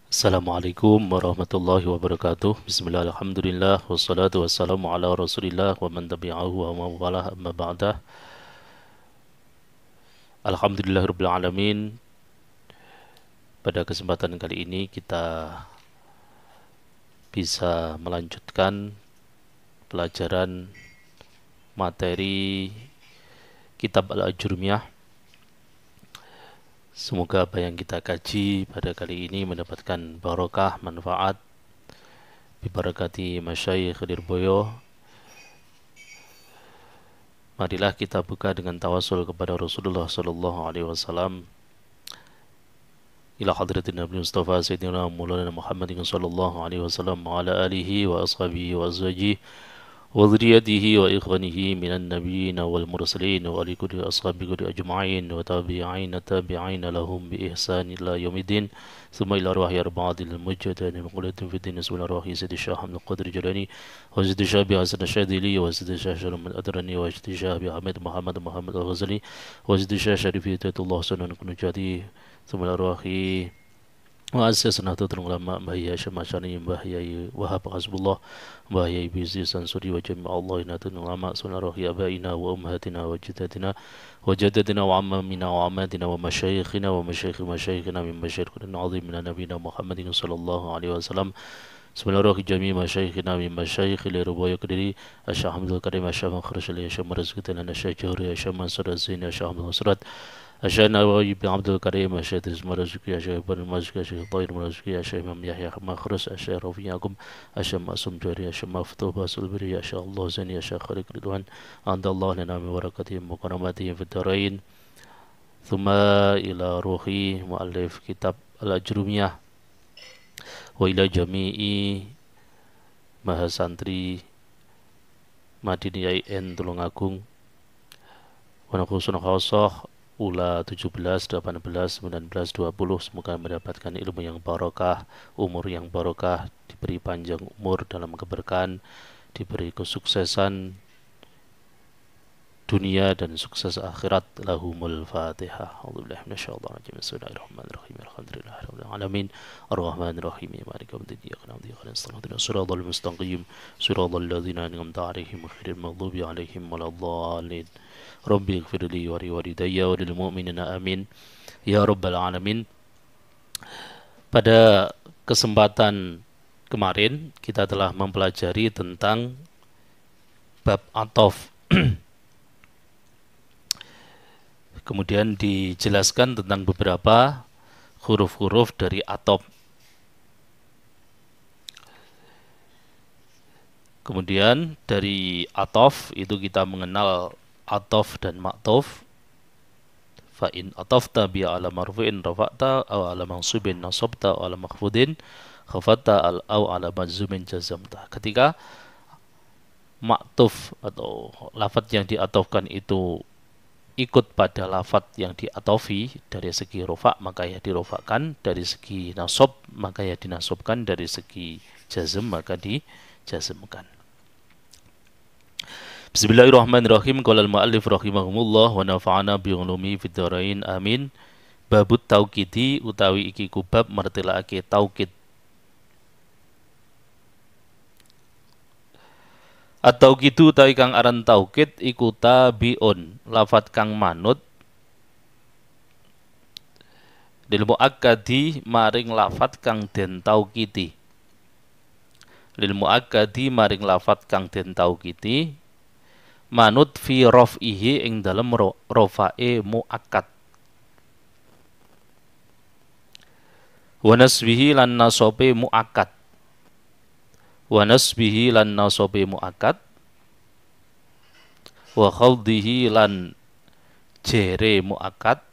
Assalamualaikum warahmatullahi wabarakatuh. Bismillah, alhamdulillah, wassalatu wassalamu ala rasulillah wa man tabi'ahu wa man walah amma ba'dah. Alhamdulillah rabbil alamin. Pada kesempatan kali ini kita bisa melanjutkan pelajaran materi kitab Al-Ajurmiyah. Semoga apa yang kita kaji pada kali ini mendapatkan barokah, manfaat, bibarakati masyayikh Lirboyo. Marilah kita buka dengan tawasul kepada Rasulullah sallallahu alaihi wasallam, ila hadratin Nabi Mustafa Sayyidina Maulana Muhammadin sallallahu alaihi wasallam wa ala alihi wa ashabihi wa azwajihi wa dhurriyyatihi wa ikhwanihi minan nabiyyin wal mursalin wa ali kulli ashabihi ajma'in wa tabi'in lahum bi ihsan ila yaumiddin. ثم إلى أرواح أربعة المجدين مقولة في الدين اسم الأرواح سيد الشاه حمد القدر جلاني وسيد الشاه حسن الشاذلي وسيد الشاه شرم الأدرني وسيد الشاه أحمد محمد الغزالي وسيد الشاه شريف هداية الله سنن كنجاتي. ثم الأرواح وأسس نهضة العلماء بهي شماشاني بهي وهاب حسب الله بهي بيزي سنسوري وجميع الله نهضة العلماء سنن أرواح آبائنا وأمهاتنا وجداتنا وجددنا وعمامنا وعماتنا ومشايخنا ومشايخ مشايخنا من مشايخنا العظيم من نبينا محمد صلى الله عليه وسلم. بسم الله الرحمن الرحيم. جميع مشايخنا من مشايخ لربوية كدري الشيخ حمد الكريم الشيخ مخرج لي الشيخ مرزقنا الشيخ جوري الشيخ منصور الزين الشيخ حمد النصرات الشيخ نواوي بن عبد الكريم الشيخ تريز مرزقي الشيخ بن مرزقي الشيخ طاهر مرزقي الشيخ إمام يحيى مخرج الشيخ رفيع يعقوب الشيخ معصوم جوري الشيخ مفتوح باص البري الشيخ الله زني الشيخ خالد رضوان عند الله لنا من بركاتهم وكراماتهم في الدارين. ثم إلى روحي مؤلف كتاب الأجرمية wa ila jami'i mahasantri Madini IAIN Tulungagung wa nakhusun khasah ula 17, 18, 19, 20. Semoga mendapatkan ilmu yang barokah, umur yang barokah, diberi panjang umur dalam keberkahan, diberi kesuksesan dunia dan sukses akhirat. Lahumul Fatihah. A'udzubillahi minasyaitonir rajim. Bismillahirrahmanirrahim. Alhamdulillahirabbil alamin. Arrahmanirrahim. Maliki yaumiddin. Iyyaka na'budu wa iyyaka nasta'in. Ihdinas siratal mustaqim. Siratal ladzina an'amta 'alaihim ghairil maghdubi 'alaihim waladdallin. Rabbi ighfirli wa liwalidayya wa lil mu'minina amin. Ya rabbal alamin. Pada kesempatan kemarin kita telah mempelajari tentang bab ataf. Kemudian dijelaskan tentang beberapa huruf-huruf dari ataf. Kemudian dari ataf itu kita mengenal ataf dan ma'tuf. Fa in atafta bi ala marfu'in rafa'ta aw ala mansubin nasabta aw ala makhfudin khafatta aw ala majzumin jazamta. Ketika ma'tuf atau lafadz yang diatofkan itu ikut pada lafadz yang diatofi, dari segi rofa maka ya dirofakkan, dari segi nasob maka ya dinasobkan, dari segi jazm maka dijazmkan. Bismillahirrahmanirrahim. Qala al-mu'allif rahimahumullah wa nafa'ana bi ulumi fid dharain amin. Babut tauqidi utawi iki kubab martilake tauqid. Atau gitu utawi kang aran tauqid iku tabiun, lafat kang manut lil muakkadi maring lafat kang den tauqidi. Lil muakkadi maring lafat kang den tauqidi manut fi raf'ihi ing dalem rafa'e muakkad. Wa nasbihi lan nasobe muakkad. Wa nasbihi lan nasobe muakkad wa khawdihi lan jere muakkad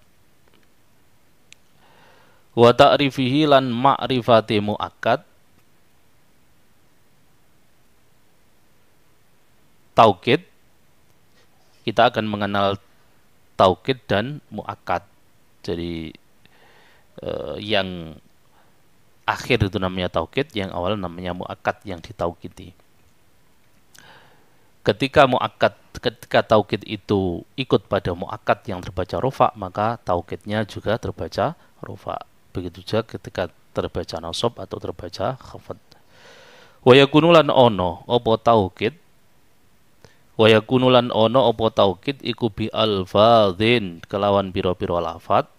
wa ta'rifihi lan ma'rifati muakkad. Taukid, kita akan mengenal taukid dan muakkad. Jadi yang akhir itu namanya taukid, yang awal namanya muakkad, yang ditaukidi. Ketika taukid itu ikut pada muakkad yang terbaca rofa, maka taukidnya juga terbaca rofa. begitu juga ketika terbaca nasab atau terbaca khafad. Wa yakunu lan ono apa taukid, wa yakunu lan ono apa taukid iku bi alfadzin kelawan pira-pira lafat,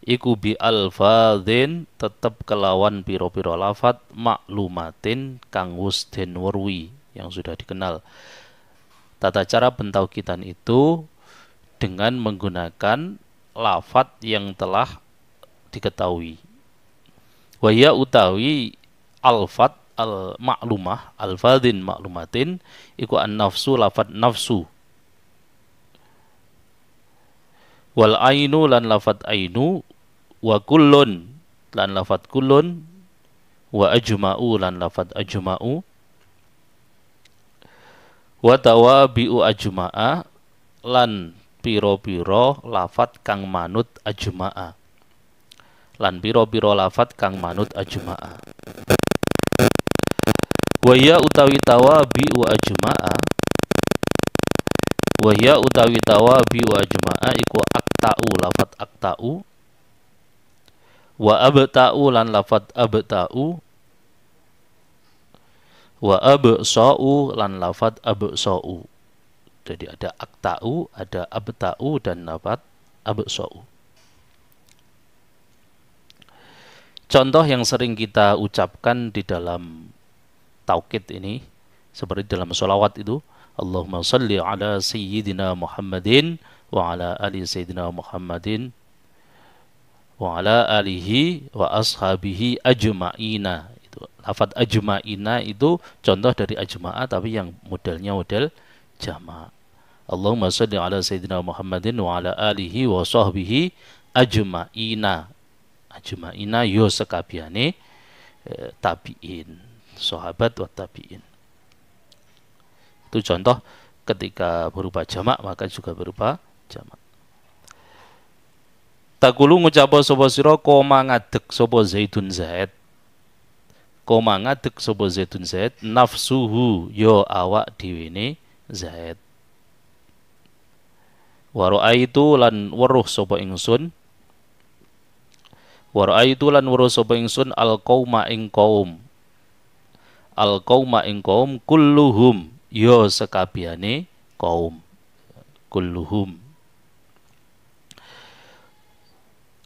iku bi alfadzin tetep kelawan pira-pira lafat maklumatin kang wis den weruhi yang sudah dikenal. Tata cara pentaukidan itu dengan menggunakan lafat yang telah diketahui. Waya utawi alfat al-maklumah, al-fadhin maklumatin, iku an-nafsu lafat nafsu. Wal ainu lan lafat ainu, wa kullun lan lafat kullun, wa ajma'u lan lafat ajma'u, wa tawabi'u ajma'a lan piro-piro lafat kang manut ajma'a, lan piro-piro lafat kang manut ajma'a. Waya utawi tawabi wa ajma'a, waya utawi tawabi wa ajma'a iku akta'u lafat akta'u, wa abta'u lan lafat abta'u, wa absa'u lan lafat absa'u. Jadi ada akta'u, ada abta'u dan lafat absa'u. Contoh yang sering kita ucapkan di dalam taukid ini seperti dalam sholawat itu, Allahumma salli ala sayyidina Muhammadin wa ala ali sayyidina Muhammadin wa ala alihi wa ashabihi ajma'ina. Itu lafaz ajma'ina itu contoh dari ajma'a tapi yang modelnya model jama'. Allahumma salli ala sayyidina Muhammadin wa ala alihi wa sahbihi ajma'ina. Ajma'ina yo sekabiane tabi'in, sahabat wa tabi'in. Itu contoh ketika berupa jamak maka juga berupa jamak. Takulu ngucapa sapa sira koma ngadeg sapa Zaidun Zaid. Koma ngadeg sapa Zaidun Zaid nafsuhu yo awak dhewe Zaid. Wa ra'aitu lan weruh sapa ingsun. Wa ra'aitu lan weruh sapa ingsun al-qauma ing qaum. Al-qauma ing qaum kulluhum yo sekabiane kaum. Kulluhum.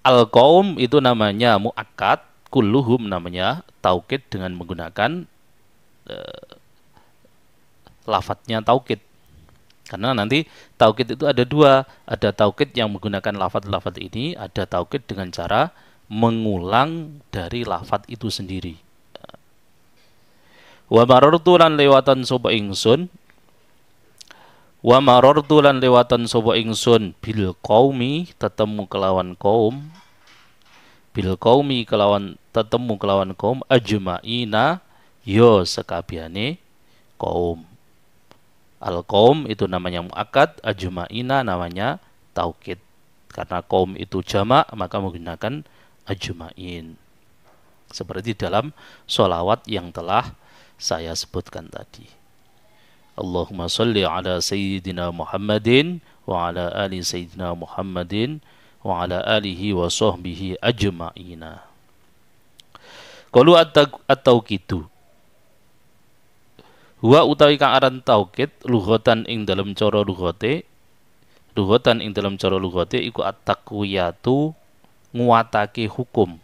Al-qaum itu namanya muakkad, kulluhum namanya taukid dengan menggunakan lafadznya taukid. Karena nanti taukid itu ada dua, ada taukid yang menggunakan lafadz-lafadz ini, ada taukid dengan cara mengulang dari lafadz itu sendiri. Wa marartu lan lewatan sapa ingsun, wa marartu lan lewatan sapa ingsun bil qaumi tetemu kelawan kaum, bil qaumi kelawan tetemu kelawan kaum ajma'ina yo sekabiane kaum. Al qaum itu namanya muakkad, ajma'ina namanya taukid. Karena kaum itu jamak maka menggunakan ajma'in. Seperti dalam sholawat yang telah saya sebutkan tadi. Allahumma salli ala sayyidina Muhammadin wa ala ali sayyidina Muhammadin wa ala alihi wa sahbihi ajma'ina. Qalu at-tauqidu huwa utawi kang aran taukid lughatan ing dalam cara lughate, lughatan ing dalam cara lughate iku at-taqwiyatu nguatake hukum.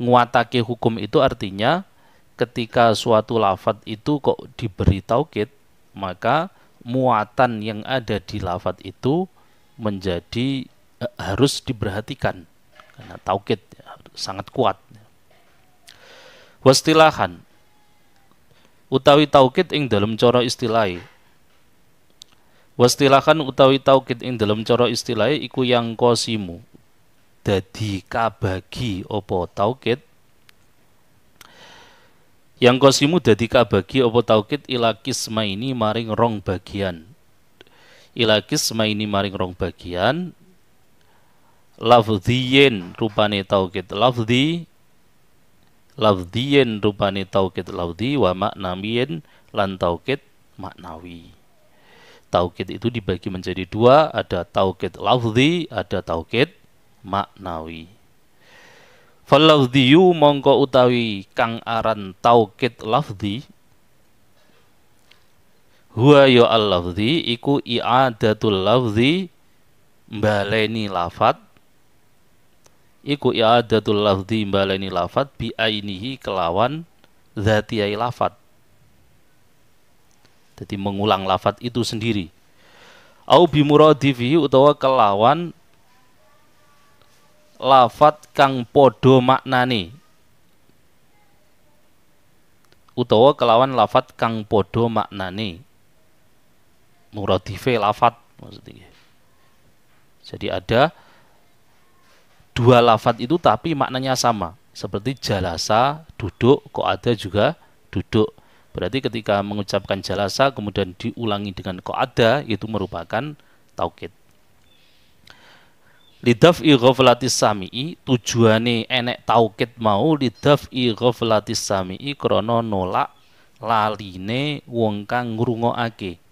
Nguatake hukum itu artinya ketika suatu lafadz itu kok diberi taukid, maka muatan yang ada di lafadz itu menjadi harus diperhatikan karena taukid sangat kuat. Wastilahan utawi taukid ing dalam cara istilahi. Wastilahan utawi taukid ing dalam cara istilahi iku yang qasimu dadi kabagi opo taukid, yang qasimu dadi kabagi opo taukid ila qismaini maring rong bagian, ila qismaini maring rong bagian, lafdhiyin rupane taukid lafdhi, lafdhiyin rupane taukid lafdhi, wa maknawiyin lan taukid maknawi. Taukid itu dibagi menjadi dua, ada taukid lafzi, ada taukid maknawi. Fal lafziyu mongko utawi kang aran taukid lafzi, huwa ya al lafzi iku i'adatul lafzi, mbaleni lafat, iku i'adatul lafzi mbaleni lafat bi ainihi kelawan dzatiyai lafat. Jadi mengulang lafat itu sendiri. Au bi muradifihi utawa kelawan lafat kang podo maknane. Utawa kelawan lafat kang podo maknane. Muradife lafat maksudnya. Jadi ada dua lafat itu tapi maknanya sama. Seperti jalasa, duduk, kok ada juga duduk. Berarti ketika mengucapkan jalasa kemudian diulangi dengan qa'ada, itu merupakan taukid. Lidaf'i ghaflatis sami'i, tujuane enek taukid mau lidaf'i ghaflatis sami'i krana nolak laline wong kang ngrungokake.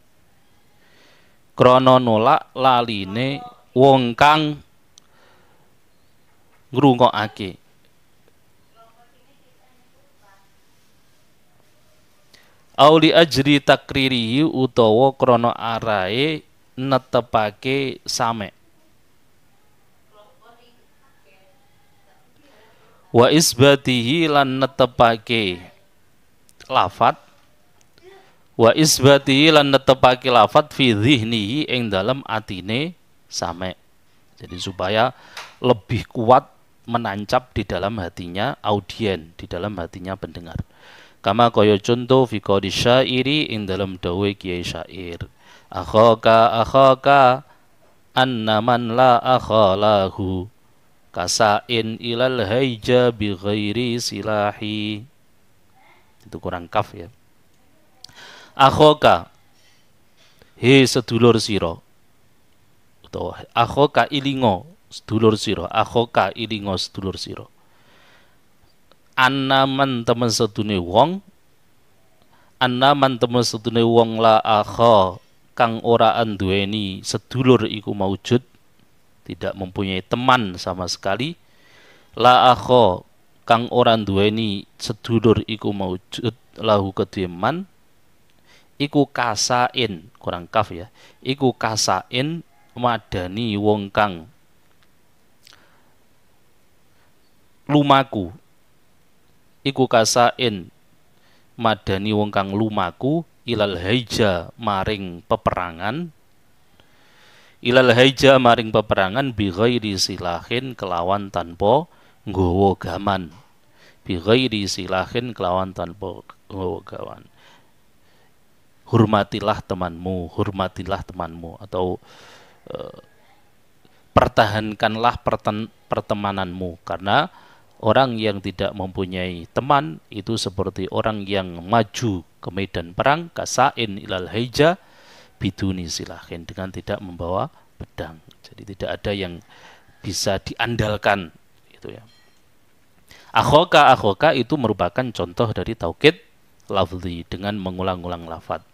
Krana nolak laline wong kang ngrungokake. Auli ajri takririhi utawa krana arahe netepake same. Wa isbatihi lan netepake lafat. Wa isbatihi lan netepake lafat fi dhihnihi ing dalam atine same. Jadi supaya lebih kuat menancap di dalam hatinya audien, di dalam hatinya pendengar. Kama kaya contoh fi qawli syairi ing dalam dawe kiai syair. Akhaka annaman la akhalahu kasain ilal haija bi ghairi silahi. Itu kurang kaf ya. Akhaka he sedulur sira. Utawa akhaka ilingo sedulur sira. Akhaka ilingo sedulur sira. Annaman temen sedune wong, annaman temen sedune wong la akha kang ora anduweni sedulur iku maujud, tidak mempunyai teman sama sekali. La akha kang ora anduweni sedulur iku maujud lahu kedue man, iku kasain, kurang kaf ya, iku kasain madani wong kang lumaku. Iku kasain madani wong kang lumaku ilal haija maring peperangan, ilal haija maring peperangan bi ghairi silahin kelawan tanpa nggawa gaman, bi ghairi silahin kelawan tanpa nggawa gaman. Hormatilah temanmu, hormatilah temanmu, atau pertahankanlah pertemananmu, karena orang yang tidak mempunyai teman itu seperti orang yang maju ke medan perang kasain ilal haija biduni silahin, dengan tidak membawa pedang. Jadi tidak ada yang bisa diandalkan itu ya. Akhoka itu merupakan contoh dari taukid lafzi dengan mengulang-ulang lafaz.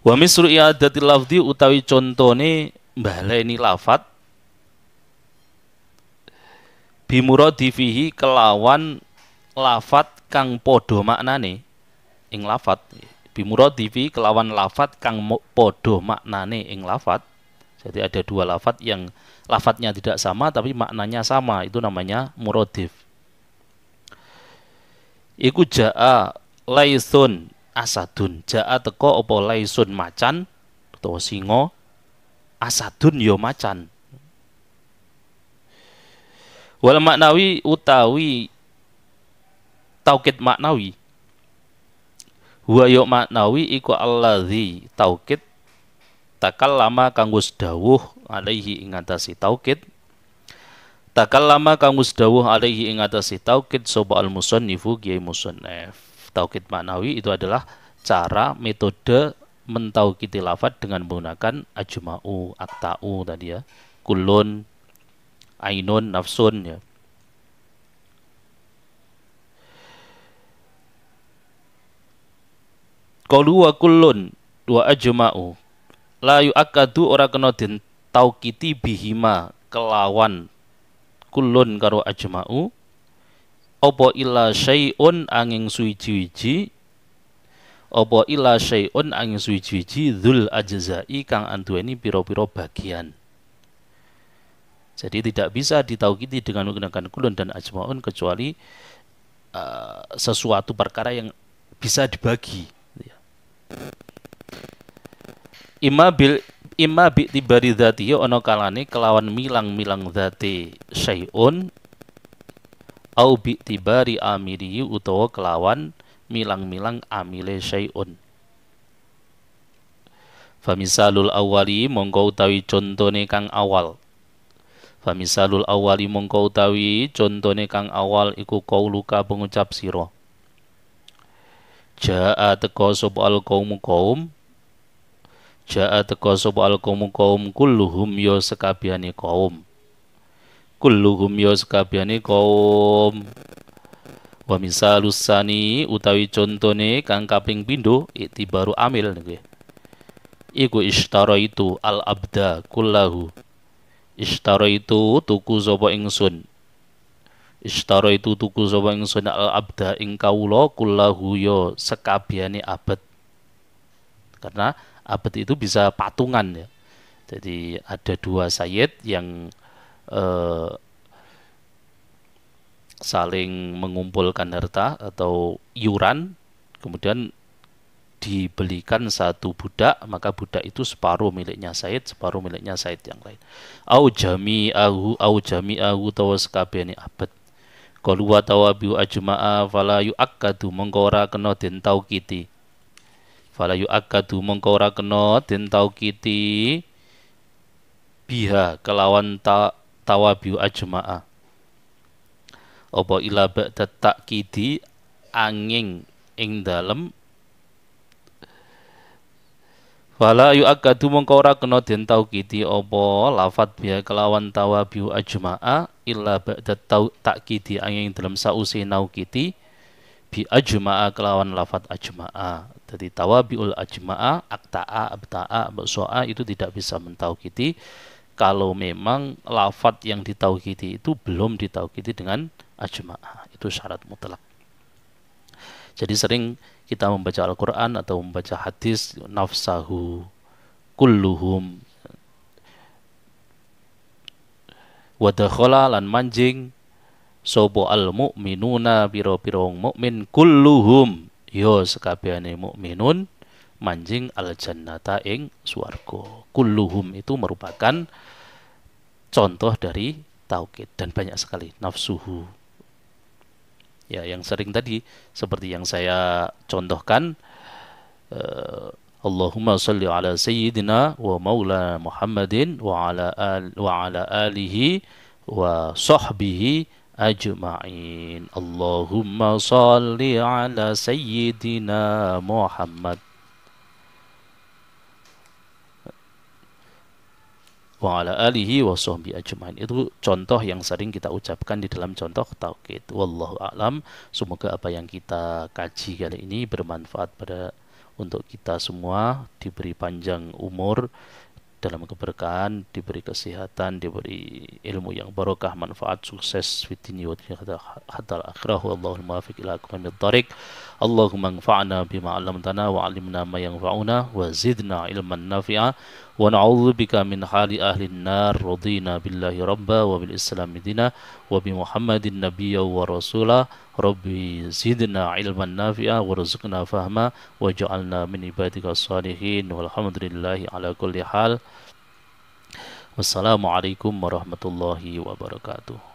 Wa misru i'adatil lafzi utawi contone mbaleni lafaz bimuradifihi kelawan lafat kang podo maknane ing lafat. Bimuradifi kelawan lafat kang podo maknane ing lafat. Jadi ada dua lafat yang lafatnya tidak sama tapi maknanya sama, itu namanya muradif. Iku jaa laisun asadun, jaa teko apa laisun macan utawa singa, asadun yo macan. Wal maknawi utawi taukid maknawi, huwa ya maknawi iku allazi taukid takallama kang wis dawuh alaihi ing atase taukid, takallama kang wis dawuh alaihi ing atase taukid sapa al musannifu kiai musannif. Taukid maknawi itu adalah cara metode mentaukidi lafaz dengan menggunakan ajma'u, akta'u tadi ya, kullun, ainun, nafsun ya. Qalu wa kullun wa ajma'u la yu'akkadu ora kena den taukiti bihima kelawan kulun karo ajma'u apa illa syai'un angin suwiji-wiji apa illa syai'un angin suwiji-wiji dzul ajza'i kang anduweni pira-pira bagian. Jadi tidak bisa ditaukiti dengan menggunakan kulun dan ajma'un kecuali sesuatu perkara yang bisa dibagi. Imma bi tibari dzati ana kalane kelawan milang-milang dzati syai'un au bi tibari amiri utawa kelawan milang-milang amile syai'un. Famisalul awali mongko utawi contone kang awal. Famisalul awali mongko utawi contone kang awal iku qauluka pengucap sira. Ja'a teka sapa al qaum Ja'a teka sapa al qaum kulluhum ya sekabehane kaum. Kulluhum ya sekabehane kaum. Wa misalus sani utawi contone kang kaping pindho iktibaru amil nggih. Iku ishtara itu al abda kullahu. Ishtara itu tuku sapa ingsun. Ishtara itu tuku sapa ingsun al abda ing kawula kullahu ya sekabehane abad. Karena abad itu bisa patungan ya. Jadi ada dua sayyid yang saling mengumpulkan harta atau iuran, kemudian dibelikan satu budak, maka budak itu separuh miliknya Said, separuh miliknya Said yang lain. Au jami'ahu tawa sekabehane abad. Qalu wa tawabiu ajma'a fala yu'akkadu mongko ora kena den taukiti. Fala yu'akkadu mongko ora kena den taukiti biha kelawan tawabiu ajma'a. Apa ila ba'da takkidi angin ing dalem Fala yu'akkadu mongko ora kena den taukiti apa lafat biha kelawan tawabiu ajma'a illa ba'da takkidi angin dalam sause naukiti bi ajma'a kelawan lafat ajma'a. Jadi tawabiul ajma'a akta'a abta'a bakso'a itu tidak bisa mentaukiti kalau memang lafat yang ditaukiti itu belum ditaukiti dengan ajma'a. Itu syarat mutlak. Jadi sering kita membaca Al-Quran atau membaca hadis nafsahu kulluhum wadakhala lan manjing sopo al-mu'minuna piro-piro mukmin kulluhum yo sekabehane mukminun manjing al-jannata ing swarga. Kulluhum itu merupakan contoh dari taukid dan banyak sekali nafsuhu. Ya, yang sering tadi seperti yang saya contohkan Allahumma salli ala sayyidina wa maula Muhammadin wa ala alihi wa sahbihi ajma'in. Allahumma salli ala sayyidina Muhammad wa ala alihi wa sahbihi ajmain. Itu contoh yang sering kita ucapkan di dalam contoh taukid. Wallahu a'lam. Semoga apa yang kita kaji kali ini bermanfaat untuk kita semua, diberi panjang umur dalam keberkahan, diberi kesehatan, diberi ilmu yang barokah, manfaat, sukses fid dunya wa hatta akhirah. Wallahul muwaffiq ila aqwamit thariq. Allahumma anfa'na bima 'allamtana wa 'allimna ma yanfa'una wa zidna ilman nafi'a wa na'udzu bika min hali ahli an-nar. Radina billahi rabba wa bil islam dina wa bi Muhammadin nabiyya wa rasula. Rabbi zidna ilman nafi'a warzuqna fahma waj'alna min ibadika shalihin. Walhamdulillahi ala kulli hal. Wassalamualaikum warahmatullahi wabarakatuh.